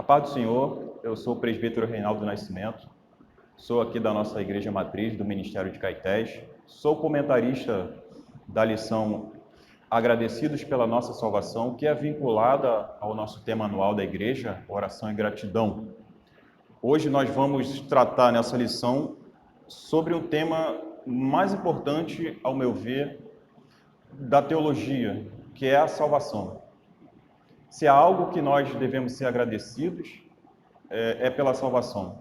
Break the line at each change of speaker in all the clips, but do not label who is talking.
paz do Senhor, eu sou o presbítero Reinaldo Nascimento, sou aqui da nossa Igreja Matriz, do Ministério de Caetés, sou comentarista da lição Agradecidos pela Nossa Salvação, que é vinculada ao nosso tema anual da Igreja, Oração e Gratidão. Hoje nós vamos tratar nessa lição sobre um tema mais importante, ao meu ver, da teologia, que é a salvação. Se há algo que nós devemos ser agradecidos, é pela salvação.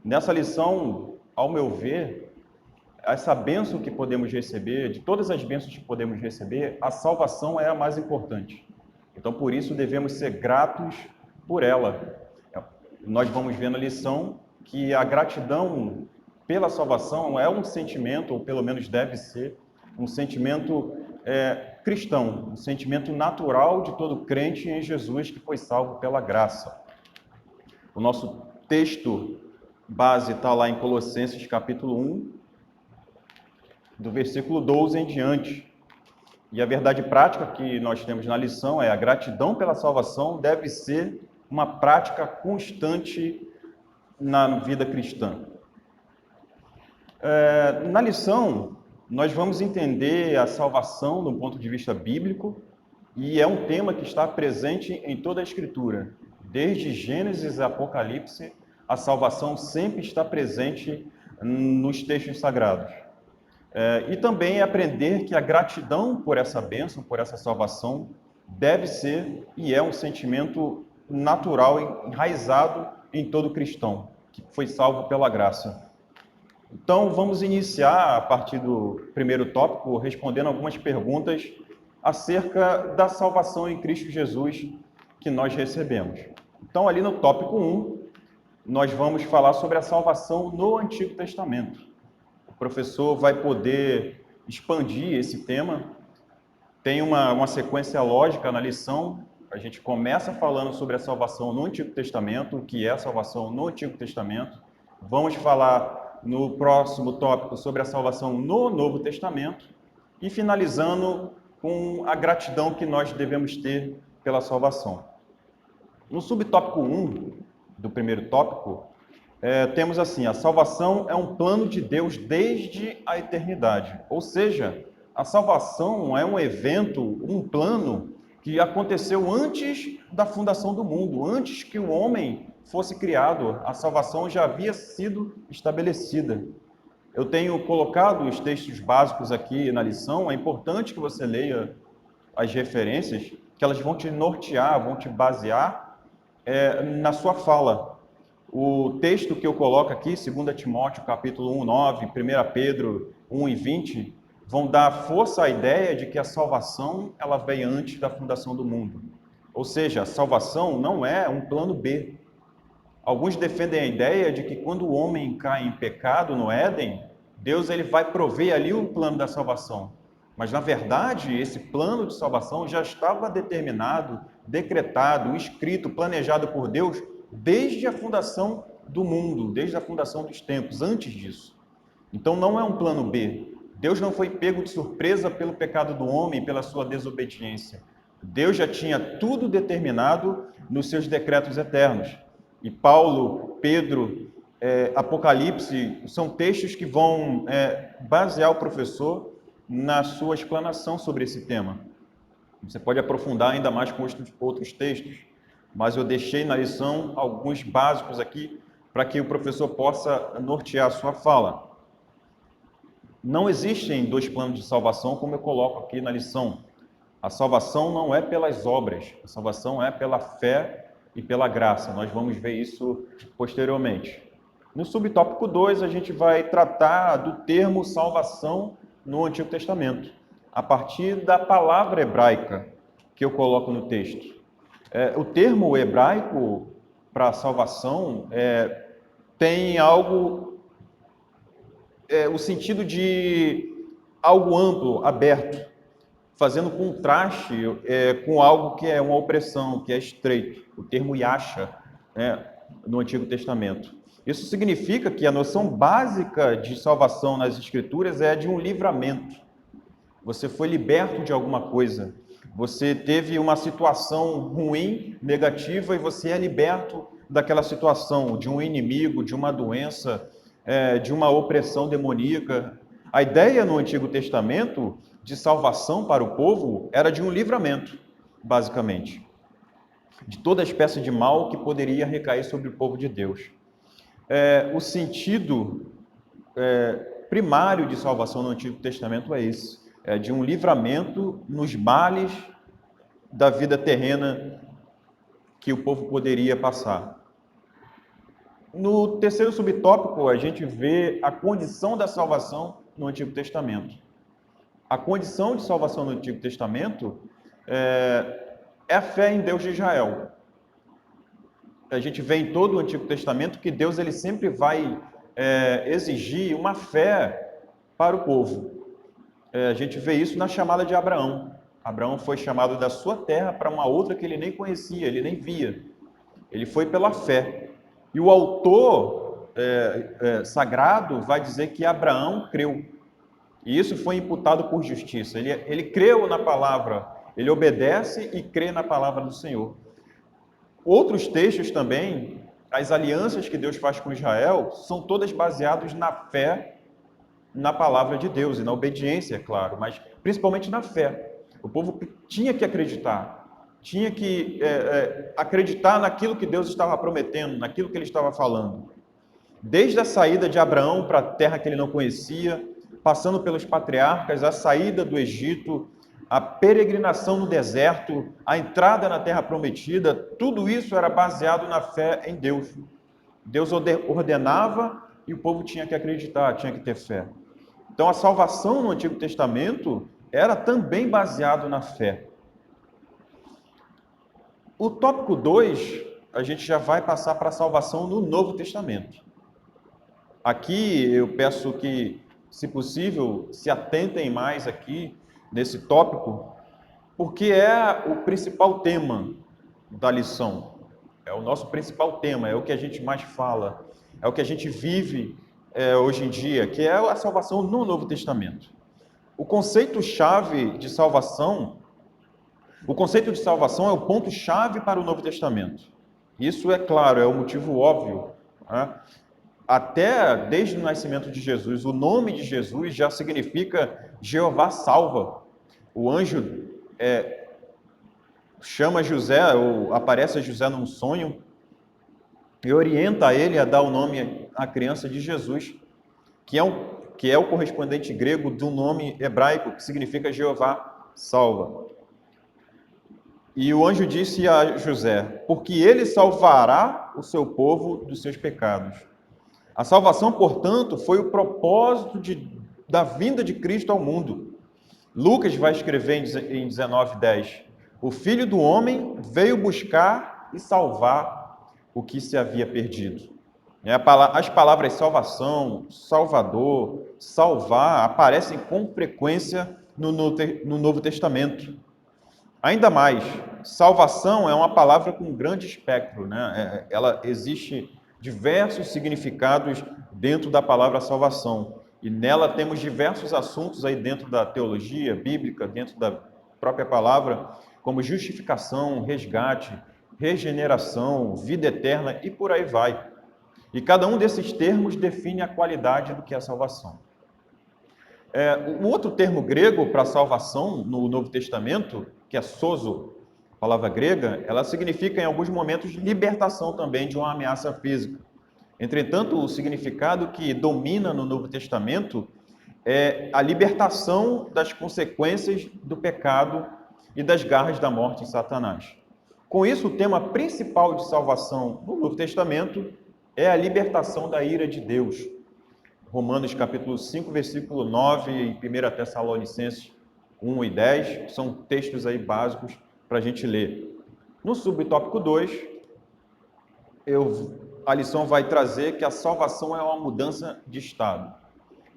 Nessa lição, ao meu ver, essa bênção que podemos receber, de todas as bênçãos que podemos receber, a salvação é a mais importante. Então, por isso, devemos ser gratos por ela. Nós vamos ver na lição que a gratidão pela salvação é um sentimento, ou pelo menos deve ser, um sentimento cristão, um sentimento natural de todo crente em Jesus que foi salvo pela graça. O nosso texto base está lá em Colossenses capítulo 1, do versículo 12 em diante. E a verdade prática que nós temos na lição é a gratidão pela salvação deve ser uma prática constante na vida cristã. Na lição, nós vamos entender a salvação do ponto de vista bíblico, e é um tema que está presente em toda a Escritura. Desde Gênesis a Apocalipse, a salvação sempre está presente nos textos sagrados. E também aprender que a gratidão por essa bênção, por essa salvação, deve ser e é um sentimento natural, enraizado em todo cristão, que foi salvo pela graça. Então, vamos iniciar, a partir do primeiro tópico, respondendo algumas perguntas acerca da salvação em Cristo Jesus que nós recebemos. Então, ali no tópico 1, nós vamos falar sobre a salvação no Antigo Testamento. O professor vai poder expandir esse tema. Tem uma sequência lógica na lição. A gente começa falando sobre a salvação no Antigo Testamento, o que é a salvação no Antigo Testamento. Vamos falar no próximo tópico sobre a salvação no Novo Testamento e finalizando com a gratidão que nós devemos ter pela salvação. No subtópico 1 do primeiro tópico, temos assim: a salvação é um plano de Deus desde a eternidade. Ou seja, a salvação é um evento, um plano que aconteceu antes da fundação do mundo, antes que o homem fosse criado, a salvação já havia sido estabelecida. Eu tenho colocado os textos básicos aqui na lição, é importante que você leia as referências, que elas vão te nortear, vão te basear na sua fala. O texto que eu coloco aqui, 2 Timóteo capítulo 1, 9, 1 Pedro 1 e 20, vão dar força à ideia de que a salvação ela veio antes da fundação do mundo. Ou seja, a salvação não é um plano B. Alguns defendem a ideia de que quando o homem cai em pecado no Éden, Deus ele vai prover ali o plano da salvação. Mas, na verdade, esse plano de salvação já estava determinado, decretado, escrito, planejado por Deus desde a fundação do mundo, desde a fundação dos tempos, antes disso. Então, não é um plano B. Deus não foi pego de surpresa pelo pecado do homem, pela sua desobediência. Deus já tinha tudo determinado nos seus decretos eternos. E Paulo, Pedro, Apocalipse, são textos que vão basear o professor na sua explanação sobre esse tema. Você pode aprofundar ainda mais com outros textos, mas eu deixei na lição alguns básicos aqui para que o professor possa nortear a sua fala. Não existem dois planos de salvação, como eu coloco aqui na lição. A salvação não é pelas obras, a salvação é pela fé e pela graça. Nós vamos ver isso posteriormente. No subtópico 2, a gente vai tratar do termo salvação no Antigo Testamento, a partir da palavra hebraica que eu coloco no texto. O termo hebraico para salvação tem algo, o sentido de algo amplo, aberto, fazendo contraste com algo que é uma opressão, que é estreito. O termo yasha, no Antigo Testamento. Isso significa que a noção básica de salvação nas Escrituras é de um livramento. Você foi liberto de alguma coisa. Você teve uma situação ruim, negativa, e você é liberto daquela situação, de um inimigo, de uma doença, de uma opressão demoníaca. A ideia no Antigo Testamento de salvação para o povo era de um livramento, basicamente, de toda espécie de mal que poderia recair sobre o povo de Deus. O sentido primário de salvação no Antigo Testamento é esse, de um livramento nos males da vida terrena que o povo poderia passar. No terceiro subtópico, a gente vê a condição da salvação no Antigo Testamento. A condição de salvação no Antigo Testamento é a fé em Deus de Israel. A gente vê em todo o Antigo Testamento que Deus ele sempre vai exigir uma fé para o povo. A gente vê isso na chamada de Abraão. Abraão foi chamado da sua terra para uma outra que ele nem conhecia, ele nem via. Ele foi pela fé. E o autor sagrado vai dizer que Abraão creu. E isso foi imputado por justiça. Ele creu na palavra, ele obedece e crê na palavra do Senhor. Outros textos também, as alianças que Deus faz com Israel, são todas baseadas na fé, na palavra de Deus e na obediência, é claro, mas principalmente na fé. O povo tinha que acreditar, tinha que acreditar naquilo que Deus estava prometendo, naquilo que ele estava falando. Desde a saída de Abraão para a terra que ele não conhecia, passando pelos patriarcas, a saída do Egito, a peregrinação no deserto, a entrada na terra prometida, tudo isso era baseado na fé em Deus. Deus ordenava e o povo tinha que acreditar, tinha que ter fé. Então a salvação no Antigo Testamento era também baseado na fé. O tópico 2, a gente já vai passar para a salvação no Novo Testamento. Aqui eu peço que, se possível, se atentem mais aqui nesse tópico, porque é o principal tema da lição. É o nosso principal tema, é o que a gente mais fala, é o que a gente vive hoje em dia, que é a salvação no Novo Testamento. O conceito-chave de salvação, o conceito de salvação é o ponto-chave para o Novo Testamento. Isso é claro, é o motivo óbvio, né? Até desde o nascimento de Jesus, o nome de Jesus já significa Jeová salva. O anjo chama José, ou aparece a José num sonho, e orienta ele a dar o nome à criança de Jesus, que é o correspondente grego do nome hebraico, que significa Jeová salva. E o anjo disse a José, porque ele salvará o seu povo dos seus pecados. A salvação, portanto, foi o propósito da vinda de Cristo ao mundo. Lucas vai escrever em 19:10, o Filho do Homem veio buscar e salvar o que se havia perdido. As palavras salvação, salvador, salvar aparecem com frequência no Novo Testamento. Ainda mais, salvação é uma palavra com grande espectro, né? Ela existe diversos significados dentro da palavra salvação. E nela temos diversos assuntos aí dentro da teologia bíblica, dentro da própria palavra, como justificação, resgate, regeneração, vida eterna e por aí vai. E cada um desses termos define a qualidade do que é salvação. O outro termo grego para salvação no Novo Testamento, que é sozo, a palavra grega, ela significa em alguns momentos libertação também de uma ameaça física. Entretanto, o significado que domina no Novo Testamento é a libertação das consequências do pecado e das garras da morte em Satanás. Com isso, o tema principal de salvação no Novo Testamento é a libertação da ira de Deus. Romanos capítulo 5, versículo 9 e 1 Tessalonicenses 1 e 10, são textos aí básicos para a gente ler. No subtópico 2, a lição vai trazer que a salvação é uma mudança de estado.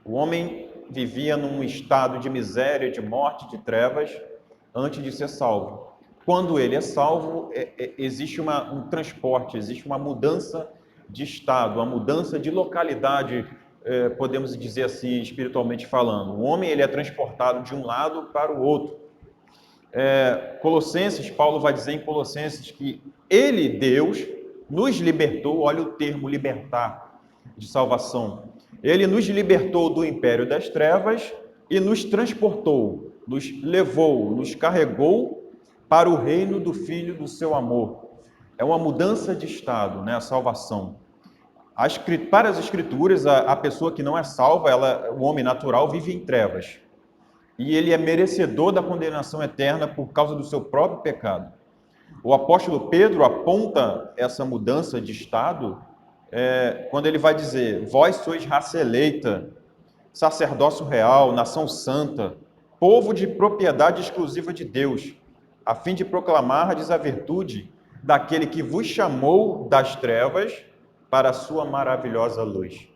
O homem vivia num estado de miséria, de morte, de trevas, antes de ser salvo. Quando ele é salvo, existe um transporte, existe uma mudança de estado, uma mudança de localidade, podemos dizer assim, espiritualmente falando. O homem ele é transportado de um lado para o outro. Colossenses, Paulo vai dizer em Colossenses que ele, Deus, nos libertou, olha o termo libertar, de salvação. Ele nos libertou do império das trevas e nos transportou, nos levou, nos carregou para o reino do Filho do seu amor. É uma mudança de estado, né? A salvação. Para as Escrituras, a pessoa que não é salva, o homem natural, vive em trevas. E ele é merecedor da condenação eterna por causa do seu próprio pecado. O apóstolo Pedro aponta essa mudança de estado quando ele vai dizer: vós sois raça eleita, sacerdócio real, nação santa, povo de propriedade exclusiva de Deus, a fim de proclamardes a virtude daquele que vos chamou das trevas para a sua maravilhosa luz.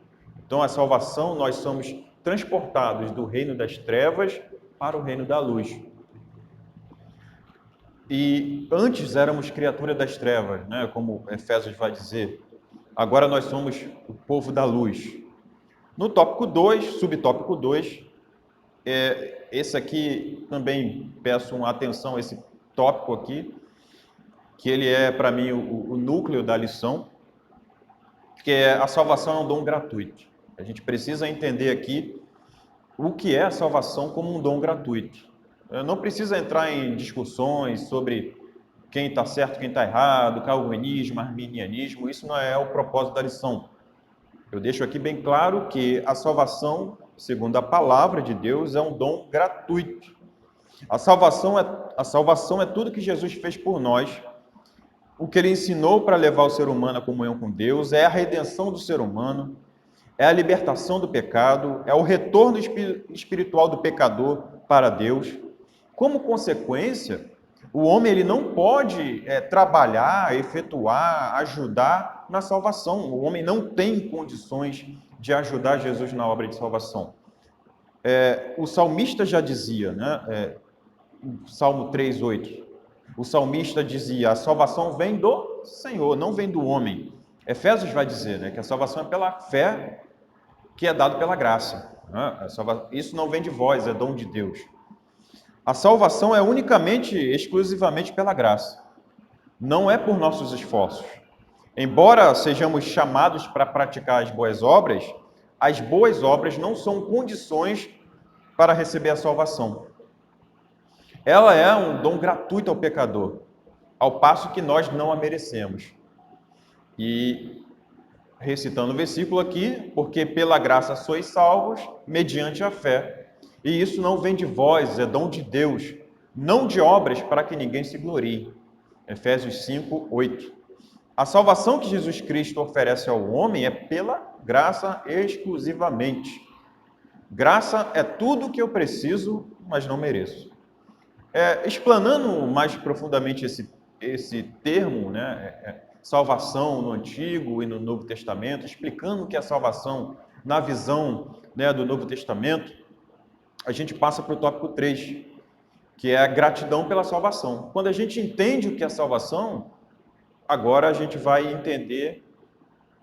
Então, a salvação, nós somos transportados do reino das trevas para o reino da luz. E antes éramos criatura das trevas, né? Como Efésios vai dizer. Agora nós somos o povo da luz. No tópico 2, subtópico 2, esse aqui também peço uma atenção a esse tópico aqui, que ele é, para mim, o núcleo da lição, que é a salvação é um dom gratuito. A gente precisa entender aqui o que é a salvação como um dom gratuito. Não precisa entrar em discussões sobre quem está certo, quem está errado, calvinismo, arminianismo, isso não é o propósito da lição. Eu deixo aqui bem claro que a salvação, segundo a palavra de Deus, é um dom gratuito. A salvação é tudo que Jesus fez por nós, o que ele ensinou para levar o ser humano à comunhão com Deus, é a redenção do ser humano, é a libertação do pecado, é o retorno espiritual do pecador para Deus. Como consequência, o homem ele não pode trabalhar, efetuar, ajudar na salvação. O homem não tem condições de ajudar Jesus na obra de salvação. O salmista já dizia, né? Salmo 3:8. O salmista dizia: a salvação vem do Senhor, não vem do homem. Efésios vai dizer, né, que a salvação é pela fé que é dado pela graça. Né? Isso não vem de vós, é dom de Deus. A salvação é unicamente, exclusivamente pela graça. Não é por nossos esforços. Embora sejamos chamados para praticar as boas obras não são condições para receber a salvação. Ela é um dom gratuito ao pecador, ao passo que nós não a merecemos. E, recitando o versículo aqui, porque pela graça sois salvos, mediante a fé. E isso não vem de vós, é dom de Deus, não de obras para que ninguém se glorie. Efésios 5:8. A salvação que Jesus Cristo oferece ao homem é pela graça exclusivamente. Graça é tudo o que eu preciso, mas não mereço. Explanando mais profundamente esse termo, né, salvação no Antigo e no Novo Testamento, explicando o que é salvação na visão, né, do Novo Testamento, a gente passa para o tópico 3, que é a gratidão pela salvação. Quando a gente entende o que é salvação, agora a gente vai entender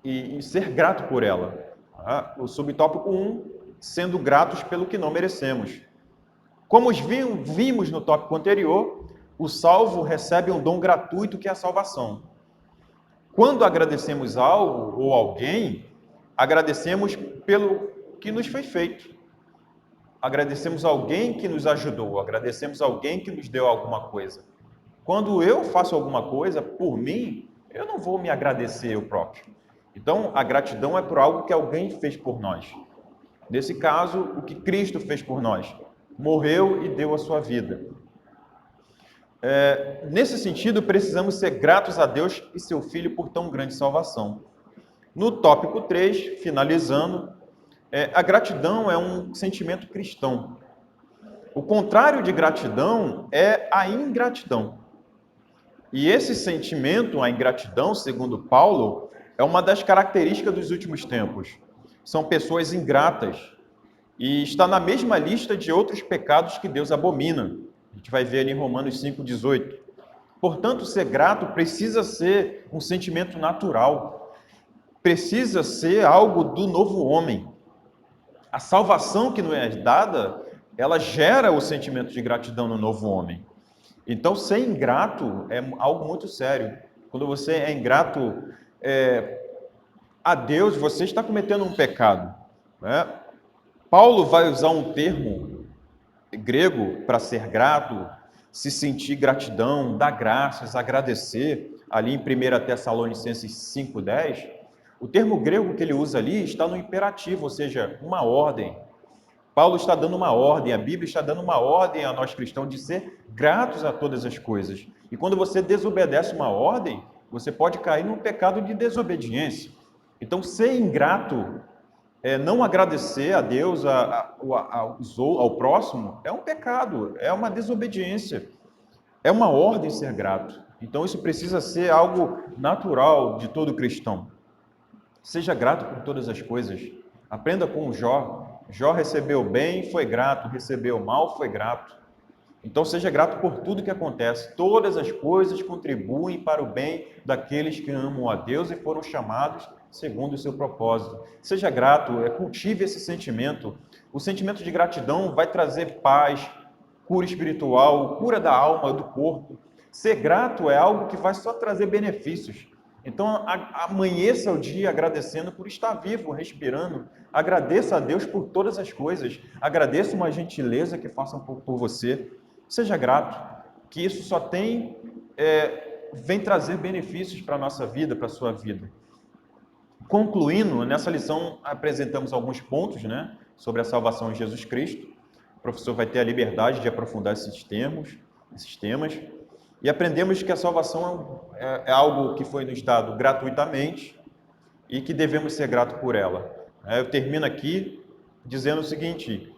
e ser grato por ela. Tá? O subtópico 1, sendo gratos pelo que não merecemos. Como vimos no tópico anterior, o salvo recebe um dom gratuito que é a salvação. Quando agradecemos algo ou alguém, agradecemos pelo que nos foi feito. Agradecemos alguém que nos ajudou, agradecemos alguém que nos deu alguma coisa. Quando eu faço alguma coisa por mim, eu não vou me agradecer eu próprio. Então, a gratidão é por algo que alguém fez por nós. Nesse caso, o que Cristo fez por nós. Morreu e deu a sua vida. Nesse sentido, precisamos ser gratos a Deus e seu Filho por tão grande salvação. No tópico 3, finalizando, a gratidão é um sentimento cristão. O contrário de gratidão é a ingratidão. E esse sentimento, a ingratidão, segundo Paulo, é uma das características dos últimos tempos. São pessoas ingratas e está na mesma lista de outros pecados que Deus abomina. A gente vai ver ali em Romanos 5:18. Portanto, ser grato precisa ser um sentimento natural. Precisa ser algo do novo homem. A salvação que nos é dada, ela gera o sentimento de gratidão no novo homem. Então, ser ingrato é algo muito sério. Quando você é ingrato a Deus, você está cometendo um pecado, né? Paulo vai usar um termo grego para ser grato, se sentir gratidão, dar graças, agradecer, ali em 1 Tessalonicenses 5,10. O termo grego que ele usa ali está no imperativo, ou seja, uma ordem. Paulo está dando uma ordem, a Bíblia está dando uma ordem a nós cristãos de ser gratos a todas as coisas. E quando você desobedece uma ordem, você pode cair num pecado de desobediência. Então, ser ingrato, não agradecer a Deus, ao próximo, é um pecado, é uma desobediência, é uma ordem ser grato. Então, isso precisa ser algo natural de todo cristão. Seja grato por todas as coisas. Aprenda com o Jó. Jó recebeu bem, foi grato. Recebeu mal, foi grato. Então, seja grato por tudo que acontece. Todas as coisas contribuem para o bem daqueles que amam a Deus e foram chamados segundo o seu propósito. Seja grato, cultive esse sentimento. O sentimento de gratidão vai trazer paz, cura espiritual, cura da alma, do corpo. Ser grato é algo que vai só trazer benefícios. Então, amanheça o dia agradecendo por estar vivo, respirando. Agradeça a Deus por todas as coisas. Agradeça uma gentileza que façam por você. Seja grato, que isso só vem trazer benefícios para a nossa vida, para a sua vida. Concluindo, nessa lição apresentamos alguns pontos, né, sobre a salvação em Jesus Cristo. O professor vai ter a liberdade de aprofundar esses temas. E aprendemos que a salvação é algo que foi nos dado gratuitamente e que devemos ser gratos por ela. Eu termino aqui dizendo o seguinte: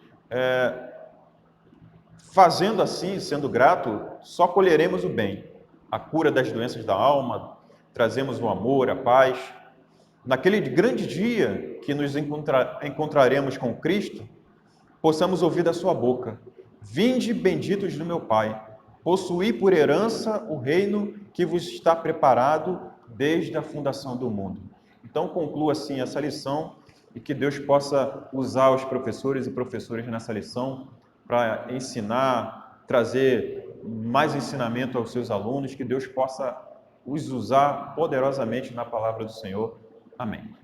fazendo assim, sendo grato, só colheremos o bem, a cura das doenças da alma, trazemos o amor, a paz. Naquele grande dia que nos encontraremos com Cristo, possamos ouvir da sua boca: vinde, benditos do meu Pai, possuí por herança o reino que vos está preparado desde a fundação do mundo. Então, conclua assim essa lição e que Deus possa usar os professores e professoras nessa lição para ensinar, trazer mais ensinamento aos seus alunos, que Deus possa os usar poderosamente na palavra do Senhor. Amém.